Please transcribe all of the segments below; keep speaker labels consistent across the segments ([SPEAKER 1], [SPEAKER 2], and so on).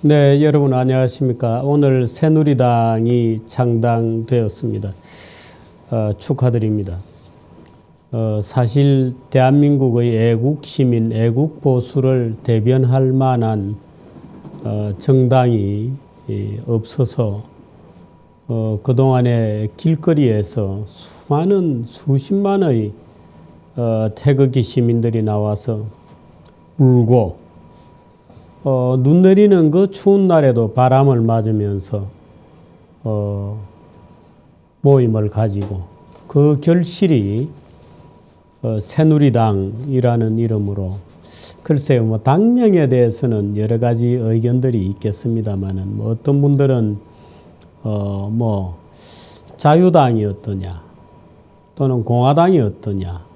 [SPEAKER 1] 네, 여러분 안녕하십니까. 오늘 새누리당이 창당되었습니다. 축하드립니다. 사실 대한민국의 애국 시민, 애국 보수를 대변할 만한 정당이 없어서 그동안에 길거리에서 수십만의 태극기 시민들이 나와서 울고 눈 내리는 그 추운 날에도 바람을 맞으면서 모임을 가지고 그 결실이 새누리당이라는 이름으로, 글쎄요, 뭐 당명에 대해서는 여러 가지 의견들이 있겠습니다만은 어떤 분들은 뭐 자유당이 어떠냐, 또는 공화당이 어떠냐,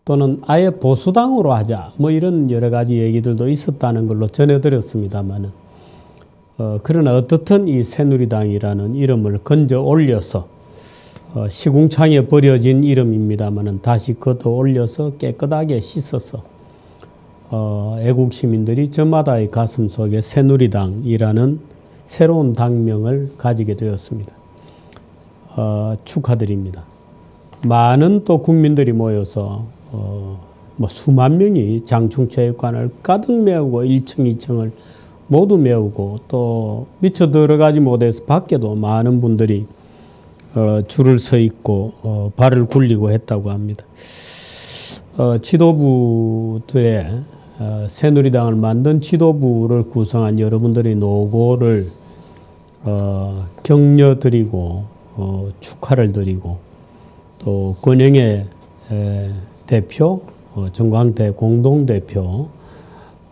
[SPEAKER 1] 또는 아예 보수당으로 하자, 뭐 이런 여러 가지 얘기들도 있었다는 걸로 전해드렸습니다만은 그러나 어떻든 이 새누리당이라는 이름을 건져 올려서 시궁창에 버려진 이름입니다만은 다시 걷어 올려서 깨끗하게 씻어서 애국 시민들이 저마다의 가슴 속에 새누리당이라는 새로운 당명을 가지게 되었습니다. 축하드립니다. 많은 또 국민들이 모여서 뭐 수만 명이 장충체육관을 가득 메우고 1층, 2층을 모두 메우고 또 미처 들어가지 못해서 밖에도 많은 분들이 줄을 서 있고 발을 굴리고 했다고 합니다. 지도부들의 새누리당을 만든 지도부를 구성한 여러분들의 노고를 격려드리고 축하를 드리고 또 권영의 대표, 정광태 공동대표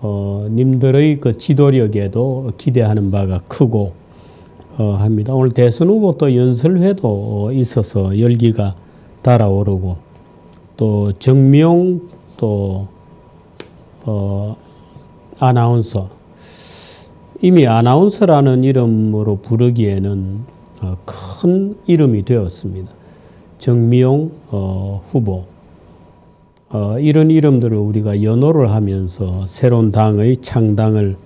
[SPEAKER 1] 님들의 그 지도력에도 기대하는 바가 크고 합니다. 오늘 대선 후보 또 연설회도 있어서 열기가 달아오르고 또 정미용 또 아나운서, 이미 아나운서라는 이름으로 부르기에는 큰 이름이 되었습니다. 정미용 후보, 이런 이름들을 우리가 연호를 하면서 새로운 당의 창당을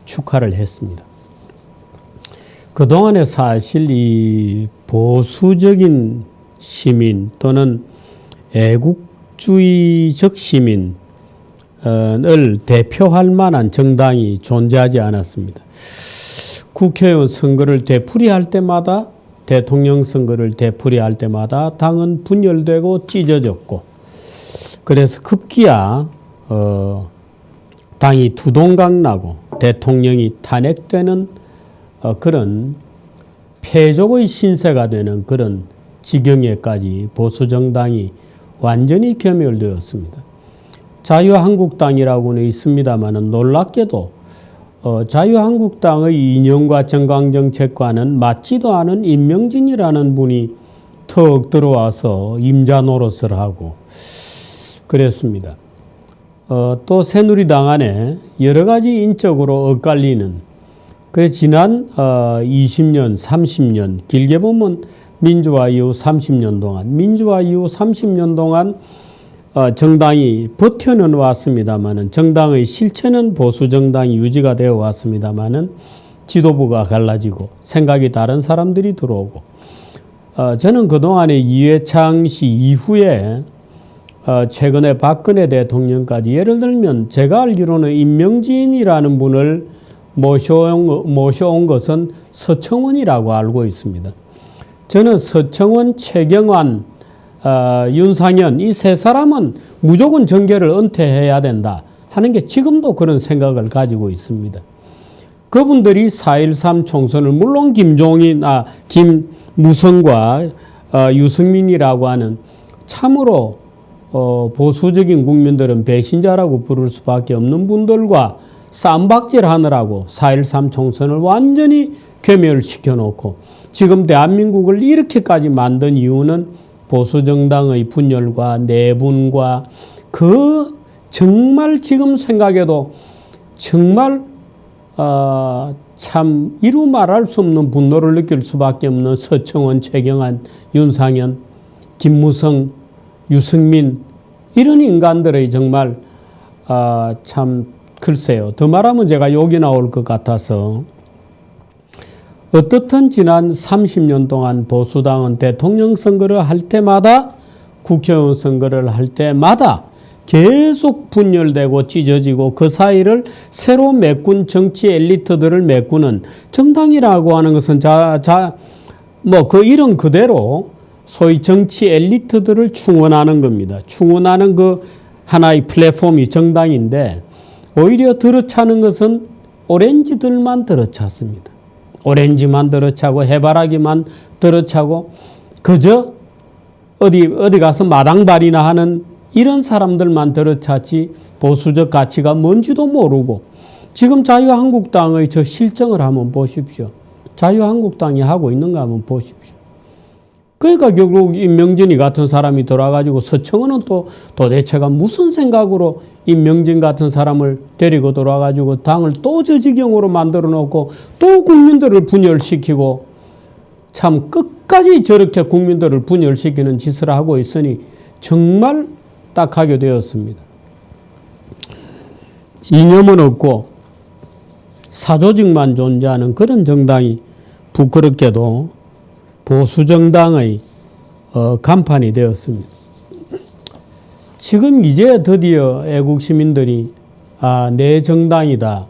[SPEAKER 1] 축하를 했습니다. 그동안에 사실 이 보수적인 시민 또는 애국주의적 시민을 대표할 만한 정당이 존재하지 않았습니다. 국회의원 선거를 되풀이할 때마다, 대통령 선거를 되풀이할 때마다 당은 분열되고 찢어졌고, 그래서 급기야 당이 두동강 나고 대통령이 탄핵되는 그런 패족의 신세가 되는 그런 지경에까지 보수정당이 완전히 겸열되었습니다. 자유한국당이라고는 있습니다만 놀랍게도 자유한국당의 이념과 정강정책과는 맞지도 않은 임명진이라는 분이 턱 들어와서 임자 노릇을 하고 그랬습니다. 또 새누리당 안에 여러 가지 인적으로 엇갈리는, 그 지난 20년, 30년, 길게 보면 민주화 이후 30년 동안 정당이 버텨는 왔습니다만은, 정당의 실체는 보수 정당이 유지가 되어 왔습니다만은 지도부가 갈라지고 생각이 다른 사람들이 들어오고, 저는 그동안에 이회창 씨 이후에 최근에 박근혜 대통령까지, 예를 들면 제가 알기로는 임명진이라는 분을 모셔온 것은 서청원이라고 알고 있습니다. 저는 서청원, 최경환, 윤상현 이 세 사람은 무조건 정계를 은퇴해야 된다 하는 게 지금도 그런 생각을 가지고 있습니다. 그분들이 4.13 총선을, 물론 김무성과 유승민이라고 하는 참으로 보수적인 국민들은 배신자라고 부를 수밖에 없는 분들과 쌈박질하느라고 4.13 총선을 완전히 괴멸시켜 놓고 지금 대한민국을 이렇게까지 만든 이유는 보수정당의 분열과 내분과 그 정말 지금 생각해도 정말 참 이루 말할 수 없는 분노를 느낄 수밖에 없는 서청원, 최경환, 윤상현, 김무성, 유승민, 이런 인간들의 정말 참 글쎄요. 더 말하면 제가 욕이 나올 것 같아서 어떻든 지난 30년 동안 보수당은 대통령 선거를 할 때마다 국회의원 선거를 할 때마다 계속 분열되고 찢어지고 그 사이를 새로 메꾼 정치 엘리트들을 메꾸는 정당이라고 하는 것은 그 이름 그대로 소위 정치 엘리트들을 충원하는 겁니다. 충원하는 그 하나의 플랫폼이 정당인데 오히려 들어차는 것은 오렌지들만 들어찼습니다. 오렌지만 들어차고 해바라기만 들어차고 그저 어디 가서 마당발이나 하는 이런 사람들만 들어찼지 보수적 가치가 뭔지도 모르고 지금 자유한국당의 저 실정을 한번 보십시오. 자유한국당이 하고 있는가 한번 보십시오. 그러니까 결국 임명진이 같은 사람이 돌아가지고 서청원은 또 도대체가 무슨 생각으로 임명진 같은 사람을 데리고 돌아가지고 당을 또 저 지경으로 만들어 놓고 또 국민들을 분열시키고 참 끝까지 저렇게 국민들을 분열시키는 짓을 하고 있으니 정말 딱하게 되었습니다. 이념은 없고 사조직만 존재하는 그런 정당이 부끄럽게도 보수정당의 간판이 되었습니다. 지금 이제 드디어 애국시민들이 내 정당이다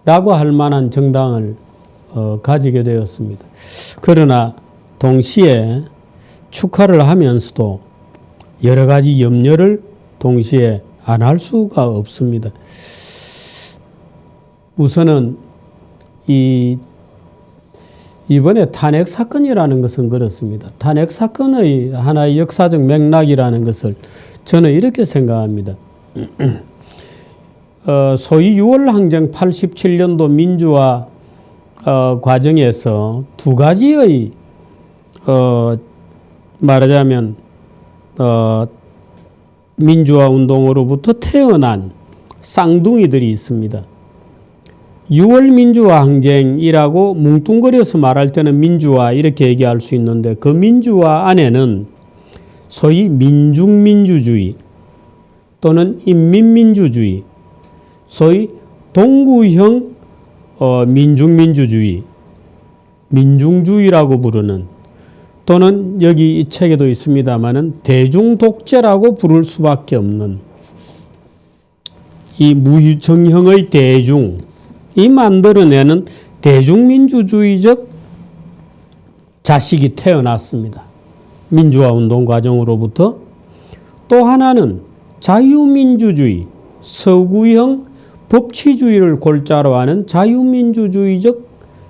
[SPEAKER 1] 라고 할 만한 정당을 가지게 되었습니다. 그러나 동시에 축하를 하면서도 여러 가지 염려를 동시에 안 할 수가 없습니다. 우선은 이번에 탄핵 사건이라는 것은 그렇습니다. 탄핵 사건의 하나의 역사적 맥락이라는 것을 저는 이렇게 생각합니다. 소위 6월 항쟁 87년도 민주화 과정에서 두 가지의 말하자면 민주화 운동으로부터 태어난 쌍둥이들이 있습니다. 6월 민주화 항쟁이라고 뭉뚱그려서 말할 때는 민주화 이렇게 얘기할 수 있는데 그 민주화 안에는 소위 민중민주주의 또는 인민민주주의, 소위 동구형 민중민주주의, 민중주의라고 부르는 또는 여기 이 책에도 있습니다마는 대중독재라고 부를 수밖에 없는 이 무정형의 대중, 이 만들어내는 대중민주주의적 자식이 태어났습니다. 민주화 운동 과정으로부터. 또 하나는 자유민주주의, 서구형 법치주의를 골자로 하는 자유민주주의적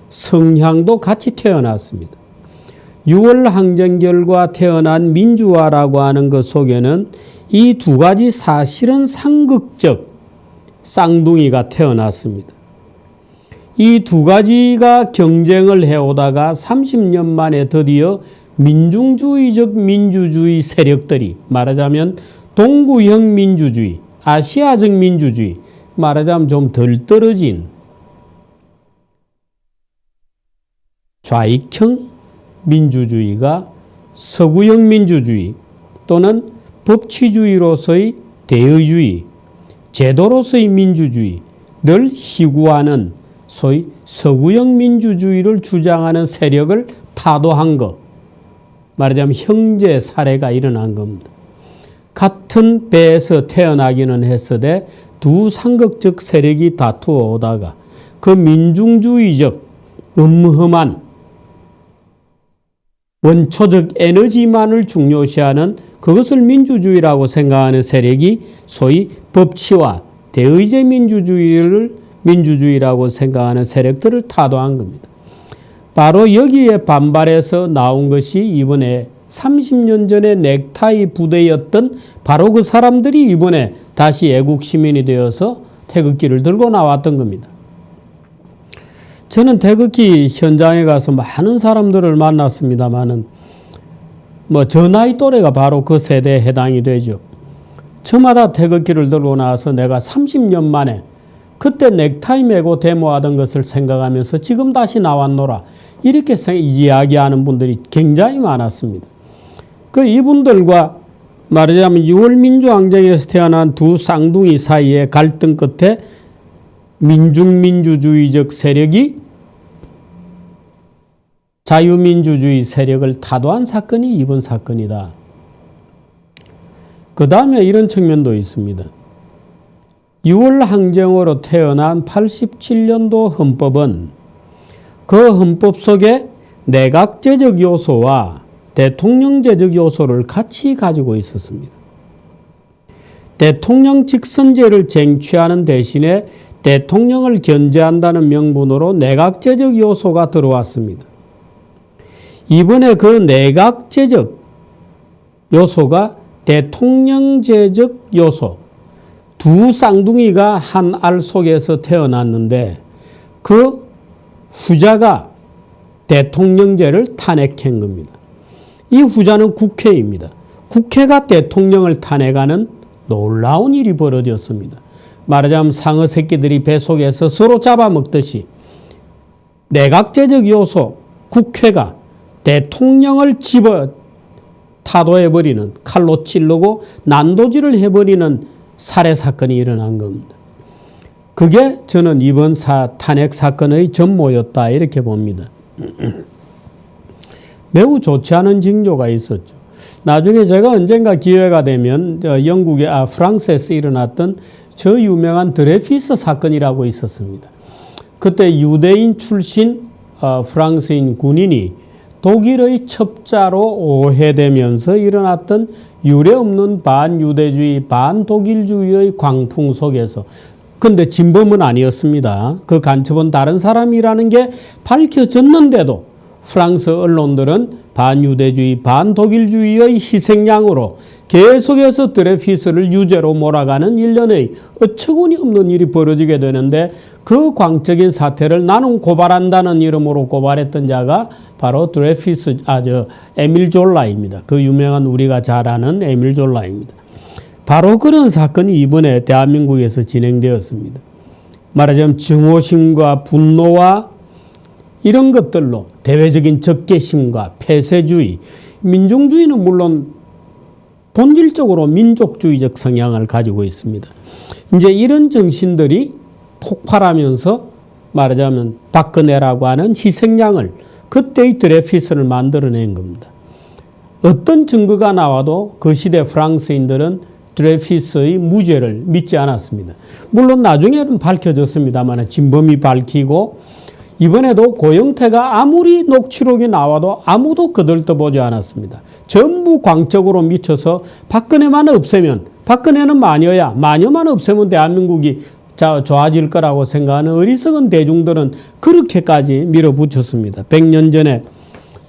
[SPEAKER 1] 성향도 같이 태어났습니다. 6월 항쟁 결과 태어난 민주화라고 하는 것 속에는 이 두 가지 사실은 상극적 쌍둥이가 태어났습니다. 이 두 가지가 경쟁을 해오다가 30년 만에 드디어 민중주의적 민주주의 세력들이 말하자면 동구형 민주주의, 아시아적 민주주의, 말하자면 좀 덜 떨어진 좌익형 민주주의가 서구형 민주주의 또는 법치주의로서의 대의주의, 제도로서의 민주주의를 희구하는 소위 서구형 민주주의를 주장하는 세력을 타도한 것, 말하자면 형제 사례가 일어난 겁니다. 같은 배에서 태어나기는 했으되 두 상극적 세력이 다투어 오다가 그 민중주의적 음험한 원초적 에너지만을 중요시하는 그것을 민주주의라고 생각하는 세력이 소위 법치와 대의제 민주주의를 민주주의라고 생각하는 세력들을 타도한 겁니다. 바로 여기에 반발해서 나온 것이 이번에 30년 전에 넥타이 부대였던 바로 그 사람들이 이번에 다시 애국 시민이 되어서 태극기를 들고 나왔던 겁니다. 저는 태극기 현장에 가서 많은 사람들을 만났습니다만은 저 나이 또래가 바로 그 세대에 해당이 되죠. 저마다 태극기를 들고 나와서 내가 30년 만에 그때 넥타이 메고 데모하던 것을 생각하면서 지금 다시 나왔노라 이렇게 이야기하는 분들이 굉장히 많았습니다. 그 이분들과 말하자면 6월 민주항쟁에서 태어난 두 쌍둥이 사이의 갈등 끝에 민중민주주의적 세력이 자유민주주의 세력을 타도한 사건이 이번 사건이다. 그 다음에 이런 측면도 있습니다. 6월 항쟁으로 태어난 87년도 헌법은 그 헌법 속에 내각제적 요소와 대통령제적 요소를 같이 가지고 있었습니다. 대통령 직선제를 쟁취하는 대신에 대통령을 견제한다는 명분으로 내각제적 요소가 들어왔습니다. 이번에 그 내각제적 요소가 대통령제적 요소, 두 쌍둥이가 한 알 속에서 태어났는데 그 후자가 대통령제를 탄핵한 겁니다. 이 후자는 국회입니다. 국회가 대통령을 탄핵하는 놀라운 일이 벌어졌습니다. 말하자면 상어 새끼들이 뱃속에서 서로 잡아먹듯이 내각제적 요소, 국회가 대통령을 집어 타도해버리는, 칼로 찌르고 난도질을 해버리는 살해 사건이 일어난 겁니다. 그게 저는 이번 탄핵 사건의 전모였다 이렇게 봅니다. 매우 좋지 않은 징조가 있었죠. 나중에 제가 언젠가 기회가 되면 프랑스에서 일어났던 저 유명한 드레피스 사건이라고 있었습니다. 그때 유대인 출신 프랑스인 군인이 독일의 첩자로 오해되면서 일어났던 유례없는 반유대주의, 반독일주의의 광풍 속에서, 근데 진범은 아니었습니다. 그 간첩은 다른 사람이라는 게 밝혀졌는데도 프랑스 언론들은 반유대주의, 반독일주의의 희생양으로 계속해서 드레피스를 유죄로 몰아가는 일련의 어처구니 없는 일이 벌어지게 되는데 그 광적인 사태를 나는 고발한다는 이름으로 고발했던 자가 바로 에밀 졸라입니다. 그 유명한 우리가 잘 아는 에밀 졸라입니다. 바로 그런 사건이 이번에 대한민국에서 진행되었습니다. 말하자면 증오심과 분노와 이런 것들로 대외적인 적개심과 폐쇄주의, 민중주의는 물론 본질적으로 민족주의적 성향을 가지고 있습니다. 이제 이런 정신들이 폭발하면서 말하자면 박근혜라고 하는 희생양을 그때의 드레피스를 만들어낸 겁니다. 어떤 증거가 나와도 그 시대 프랑스인들은 드레피스의 무죄를 믿지 않았습니다. 물론 나중에는 밝혀졌습니다만 진범이 밝히고 이번에도 고영태가 아무리 녹취록이 나와도 아무도 거들떠보지 않았습니다. 전부 광적으로 미쳐서 박근혜만 없애면, 박근혜는 마녀야, 마녀만 없애면 대한민국이 좋아질 거라고 생각하는 어리석은 대중들은 그렇게까지 밀어붙였습니다. 100년 전에,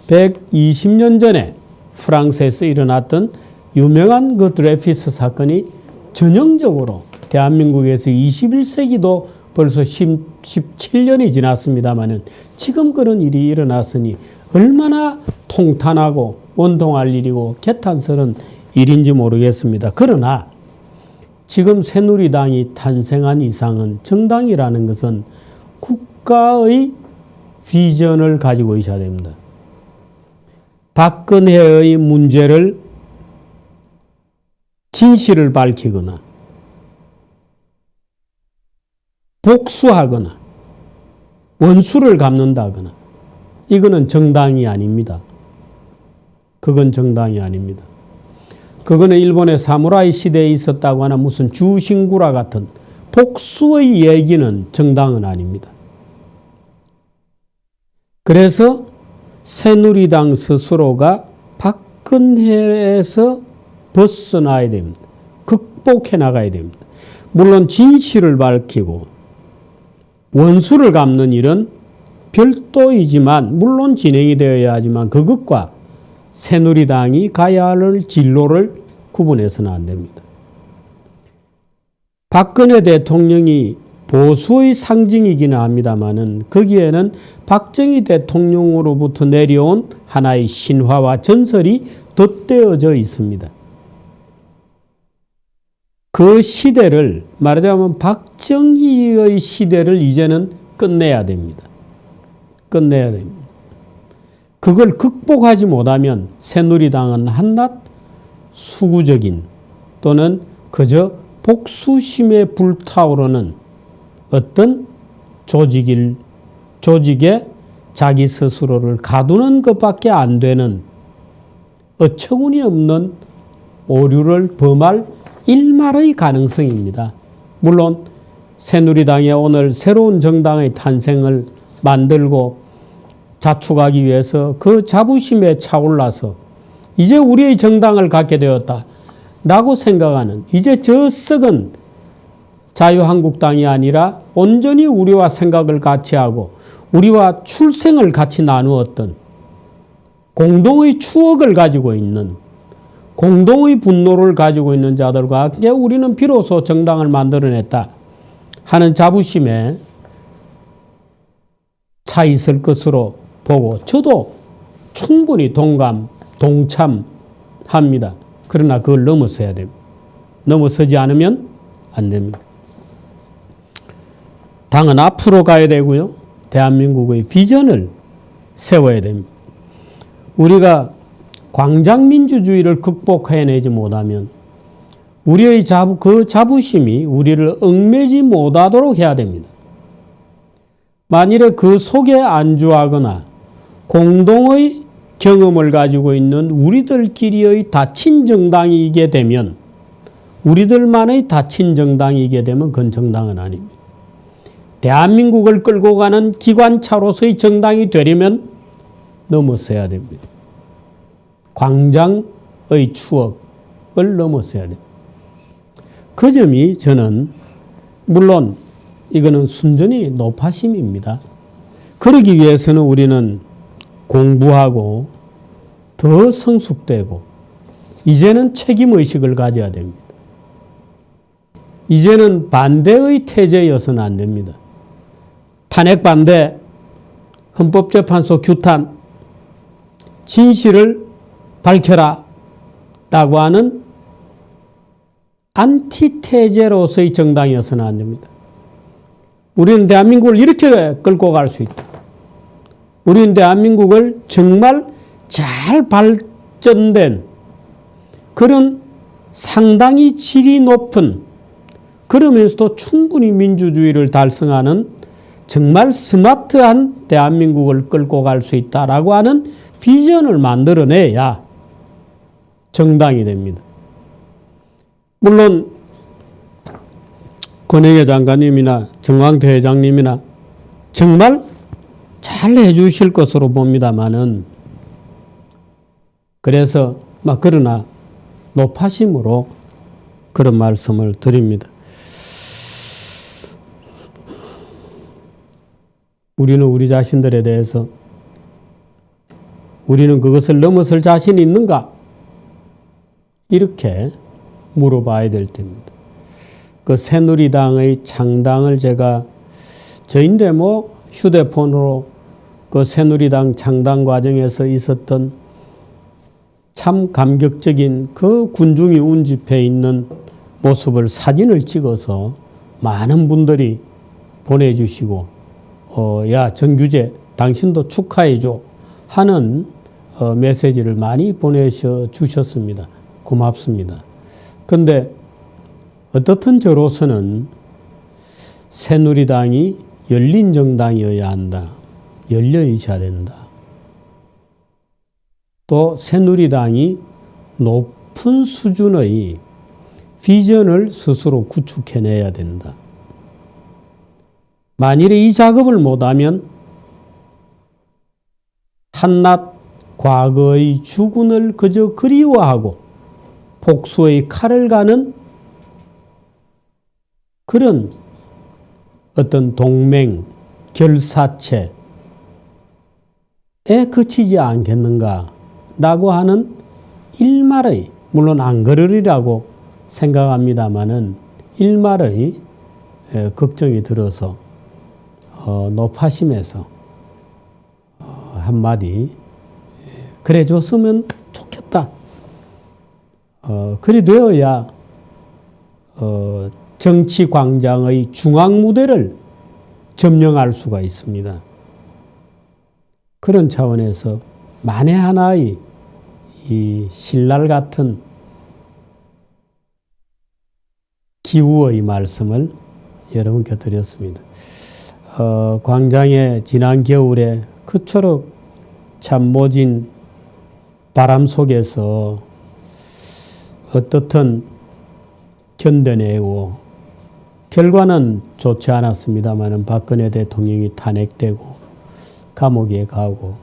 [SPEAKER 1] 120년 전에 프랑스에서 일어났던 유명한 그 드레피스 사건이 전형적으로 대한민국에서 21세기도 벌써 17년이 지났습니다마는 지금 그런 일이 일어났으니 얼마나 통탄하고 원통할 일이고 개탄스러운 일인지 모르겠습니다. 그러나 지금 새누리당이 탄생한 이상은 정당이라는 것은 국가의 비전을 가지고 있어야 됩니다. 박근혜의 문제를 진실을 밝히거나 복수하거나 원수를 갚는다거나 이거는 정당이 아닙니다. 그건 정당이 아닙니다. 그거는 일본의 사무라이 시대에 있었다고 하는 무슨 주신구라 같은 복수의 얘기는 정당은 아닙니다. 그래서 새누리당 스스로가 박근혜에서 벗어나야 됩니다. 극복해 나가야 됩니다. 물론 진실을 밝히고 원수를 갚는 일은 별도이지만 물론 진행이 되어야 하지만 그것과 새누리당이 가야 할 진로를 구분해서는 안 됩니다. 박근혜 대통령이 보수의 상징이기는 합니다마는 거기에는 박정희 대통령으로부터 내려온 하나의 신화와 전설이 덧대어져 있습니다. 그 시대를 말하자면 박정희의 시대를 이제는 끝내야 됩니다. 끝내야 됩니다. 그걸 극복하지 못하면 새누리당은 한낱 수구적인 또는 그저 복수심에 불타오르는 어떤 조직에 자기 스스로를 가두는 것밖에 안 되는 어처구니 없는 오류를 범할 일말의 가능성입니다. 물론 새누리당이 오늘 새로운 정당의 탄생을 만들고 자축하기 위해서 그 자부심에 차올라서 이제 우리의 정당을 갖게 되었다라고 생각하는, 이제 저 썩은 자유한국당이 아니라 온전히 우리와 생각을 같이 하고 우리와 출생을 같이 나누었던, 공동의 추억을 가지고 있는, 공동의 분노를 가지고 있는 자들과 함께 우리는 비로소 정당을 만들어냈다 하는 자부심에 차 있을 것으로 보고 저도 충분히 동참합니다. 그러나 그걸 넘어서야 됩니다. 넘어서지 않으면 안 됩니다. 당은 앞으로 가야 되고요. 대한민국의 비전을 세워야 됩니다. 우리가 광장민주주의를 극복해내지 못하면 우리의 그 자부심이 우리를 얽매지 못하도록 해야 됩니다. 만일에 그 속에 안주하거나 공동의 경험을 가지고 있는 우리들끼리의 닫힌 정당이게 되면, 우리들만의 닫힌 정당이게 되면 그건 정당은 아닙니다. 대한민국을 끌고 가는 기관차로서의 정당이 되려면 넘어서야 됩니다. 광장의 추억을 넘어서야 됩니다. 그 점이 저는, 물론 이거는 순전히 노파심입니다. 그러기 위해서는 우리는 공부하고 더 성숙되고 이제는 책임의식을 가져야 됩니다. 이제는 반대의 태제여서는 안 됩니다. 탄핵 반대, 헌법재판소 규탄, 진실을 밝혀라 라고 하는 안티태제로서의 정당이어서는 안 됩니다. 우리는 대한민국을 이렇게 끌고 갈 수 있다. 우리는 대한민국을 정말 잘 발전된 그런 상당히 질이 높은, 그러면서도 충분히 민주주의를 달성하는 정말 스마트한 대한민국을 끌고 갈 수 있다라고 하는 비전을 만들어내야 정당이 됩니다. 물론 권영애 장관님이나 정광태 회장님이나 정말 잘 해주실 것으로 봅니다마는, 그래서 그러나 노파심으로 그런 말씀을 드립니다. 우리는 우리 자신들에 대해서 우리는 그것을 넘어설 자신이 있는가? 이렇게 물어봐야 될 때입니다. 그 새누리당의 창당을 제가, 저인데 휴대폰으로 그 새누리당 창당 과정에서 있었던 참 감격적인 그 군중이 운집해 있는 모습을 사진을 찍어서 많은 분들이 보내주시고, 야 정규재 당신도 축하해줘 하는 메시지를 많이 보내주셨습니다. 고맙습니다. 그런데 어떻든 저로서는 새누리당이 열린 정당이어야 한다. 열려 있어야 된다. 또 새누리당이 높은 수준의 비전을 스스로 구축해내야 된다. 만일에 이 작업을 못하면 한낱 과거의 주군을 그저 그리워하고 복수의 칼을 가는 그런 어떤 동맹, 결사체에 그치지 않겠는가라고 하는 일말의, 물론 안 그러리라고 생각합니다마는 일말의 걱정이 들어서 노파심에서 한마디 그래 줬으면 좋겠다. 그리 되어야 정치 광장의 중앙 무대를 점령할 수가 있습니다. 그런 차원에서 만에 하나의 이 신랄 같은 기우의 말씀을 여러분께 드렸습니다. 광장에 지난 겨울에 그토록 참 모진 바람 속에서 어떻든 견뎌내고 결과는 좋지 않았습니다만 박근혜 대통령이 탄핵되고 감옥에 가고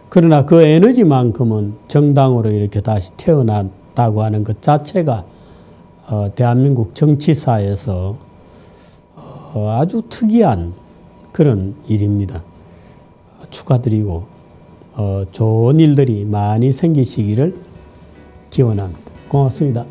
[SPEAKER 1] 그러나 그 에너지만큼은 정당으로 이렇게 다시 태어났다고 하는 것 자체가 대한민국 정치사에서 아주 특이한 그런 일입니다. 축하드리고 좋은 일들이 많이 생기시기를 기원합니다. 고맙습니다.